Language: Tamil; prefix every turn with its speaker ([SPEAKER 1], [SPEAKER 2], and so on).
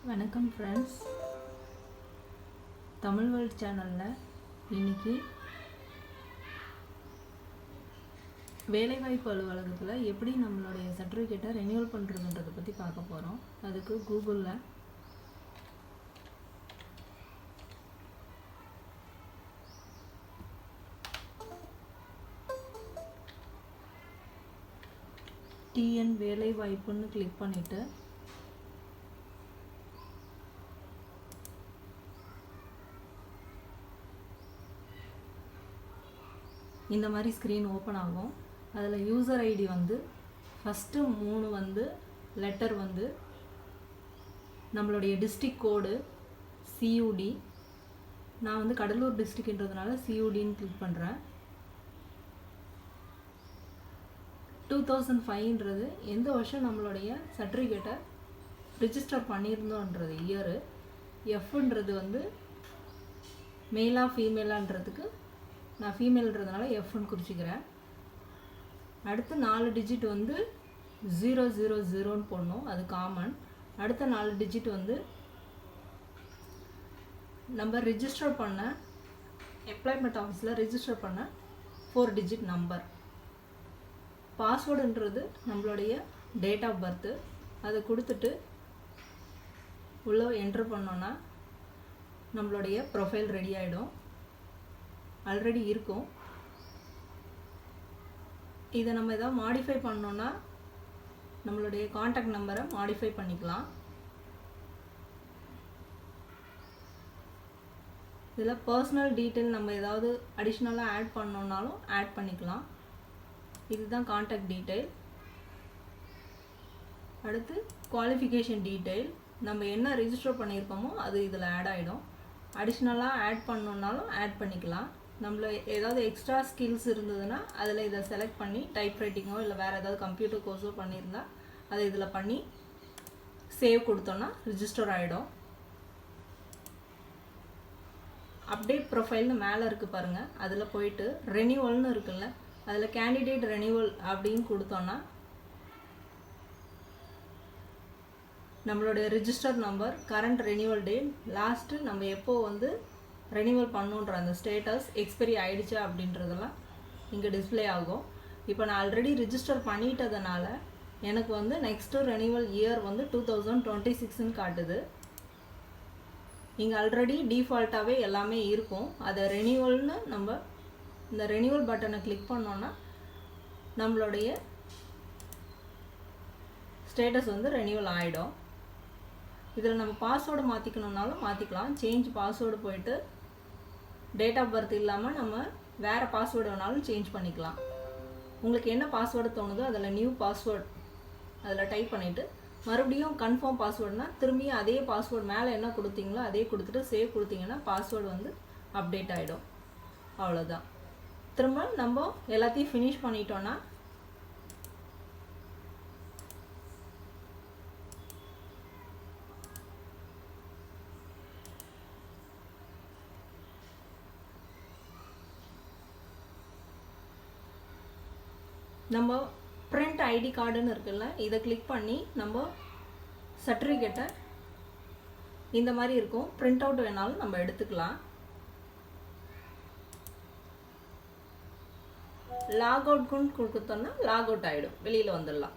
[SPEAKER 1] வணக்கம் ஃப்ரெண்ட்ஸ், தமிழ் வேர்ல்ட் சேனலில் இன்றைக்கி வேலைவாய்ப்பு அலுவலகத்தில் எப்படி நம்மளுடைய சர்டிஃபிகேட்டை ரெனியூவல் பண்ணுறதுன்றதை பற்றி பார்க்க போகிறோம். அதுக்கு கூகுளில் டிஎன் வேலைவாய்ப்புன்னு கிளிக் பண்ணிவிட்டு இந்த மாதிரி ஸ்க்ரீன் ஓப்பன் ஆகும். அதில் யூசர் ஐடி ஃபஸ்ட்டு 3 லெட்டர் நம்மளுடைய டிஸ்ட்ரிக் கோடு சியூடி. நான் கடலூர் டிஸ்ட்ரிக்ன்றதுனால சியூடின்னு கிளிக் பண்ணுறேன். 2005ன்றது எந்த வருஷம் நம்மளுடைய சர்டிஃபிகேட்டை ரிஜிஸ்டர் பண்ணியிருந்தோன்றது இயரு. எஃப்ன்றது மேலா ஃபீமேலான்றதுக்கு நான் ஃபீமேல்ன்றதுனால எஃப்னு குறிச்சிக்கிறேன். அடுத்து 4 டிஜிட் 000ன்னு போடணும், அது காமன். அடுத்த 4 டிஜிட் நம்ம ரிஜிஸ்டர் பண்ண எம்ப்ளாய்மெண்ட் ஆஃபீஸில் ரிஜிஸ்டர் பண்ண 4 டிஜிட் நம்பர். பாஸ்வேர்டுன்றது நம்மளுடைய டேட் ஆஃப் பர்த்து. அதை கொடுத்துட்டு உள்ளே என்ட்ரு பண்ணோன்னா நம்மளுடைய ப்ரொஃபைல் ரெடி ஆகிடும். ஆல்ரெடி இருக்கும். இதை நம்ம எதாவது மாடிஃபை பண்ணோன்னா நம்மளுடைய காண்டாக்ட் நம்பரை மாடிஃபை பண்ணிக்கலாம். இதில் பர்சனல் டீட்டெயில் நம்ம ஏதாவது அடிஷ்னலாக ஆட் பண்ணோன்னாலும் ஆட் பண்ணிக்கலாம். இதுதான் காண்டாக்ட் டீட்டெயில். அடுத்து குவாலிஃபிகேஷன் டீட்டெயில். நம்ம என்ன ரிஜிஸ்டர் பண்ணியிருக்கோமோ அது இதில் ஆட் ஆகிடும். அடிஷ்னலாக ஆட் பண்ணோன்னாலும் ஆட் பண்ணிக்கலாம். நம்மள ஏதாவது எக்ஸ்ட்ரா ஸ்கில்ஸ் இருந்ததுன்னா அதில் இதை செலக்ட் பண்ணி டைப் ரைட்டிங்கோ இல்லை வேறு ஏதாவது கம்ப்யூட்டர் கோர்ஸோ பண்ணியிருந்தால் அதை இதில் பண்ணி சேவ் கொடுத்தோன்னா ரிஜிஸ்டர் ஆகிடும். அப்டேட் ப்ரொஃபைல்னு மேலே இருக்குது பாருங்கள், அதில் போயிட்டு ரெனியூவல்னு இருக்குல்ல, அதில் கேண்டிடேட் ரெனியூவல் அப்படின்னு கொடுத்தோன்னா நம்மளுடைய register number, current renewal date, last நம்ம எப்போ ரெனியூவல் பண்ணுன்ற அந்த ஸ்டேட்டஸ் எக்ஸ்பைரி ஆகிடுச்சா அப்படின்றதெல்லாம் இங்கே டிஸ்பிளே ஆகும். இப்போ நான் ஆல்ரெடி ரிஜிஸ்டர் பண்ணிட்டதுனால எனக்கு நெக்ஸ்ட்டு ரெனியூவல் இயர் 2026ன்னு காட்டுது. இங்கே ஆல்ரெடி டிஃபால்ட்டாகவே எல்லாமே இருக்கும். அதை ரெனியூவல்னு நம்ம இந்த ரெனியூவல் பட்டனை கிளிக் பண்ணோன்னா நம்மளுடைய ஸ்டேட்டஸ் ரெனியூவல் ஆகிடும். இதில் நம்ம பாஸ்வேர்டு மாற்றிக்கணுன்னாலும் மாற்றிக்கலாம். சேஞ்ச் பாஸ்வேர்டு போயிட்டு டேட் ஆஃப் பர்த் இல்லாமல் நம்ம வேறு பாஸ்வேர்டு வேணாலும் சேஞ்ச் பண்ணிக்கலாம். உங்களுக்கு என்ன பாஸ்வேர்டு தோணுதோ அதில் நியூ பாஸ்வேர்டு அதில் டைப் பண்ணிவிட்டு மறுபடியும் கன்ஃபார்ம் பாஸ்வேர்டுனா திரும்பியும் அதே பாஸ்வேர்டு மேலே என்ன கொடுத்தீங்களோ அதே கொடுத்துட்டு சேவ் கொடுத்தீங்கன்னா பாஸ்வேர்டு அப்டேட் ஆகிடும். அவ்வளோதான். திரும்ப நம்ம எல்லாத்தையும் ஃபினிஷ் பண்ணிட்டோன்னா நம்ம பிரிண்ட் ஐடி கார்டுன்னு இருக்குல்ல, இதை கிளிக் பண்ணி நம்ம சர்டிஃபிகேட்டை இந்த மாதிரி இருக்கும், பிரிண்ட் அவுட் வேணாலும் நம்ம எடுத்துக்கலாம். லாக் அவுட்குன்னு கொடுத்தோன்னா லாக் அவுட் ஆகிடும், வெளியில் வந்துடலாம்.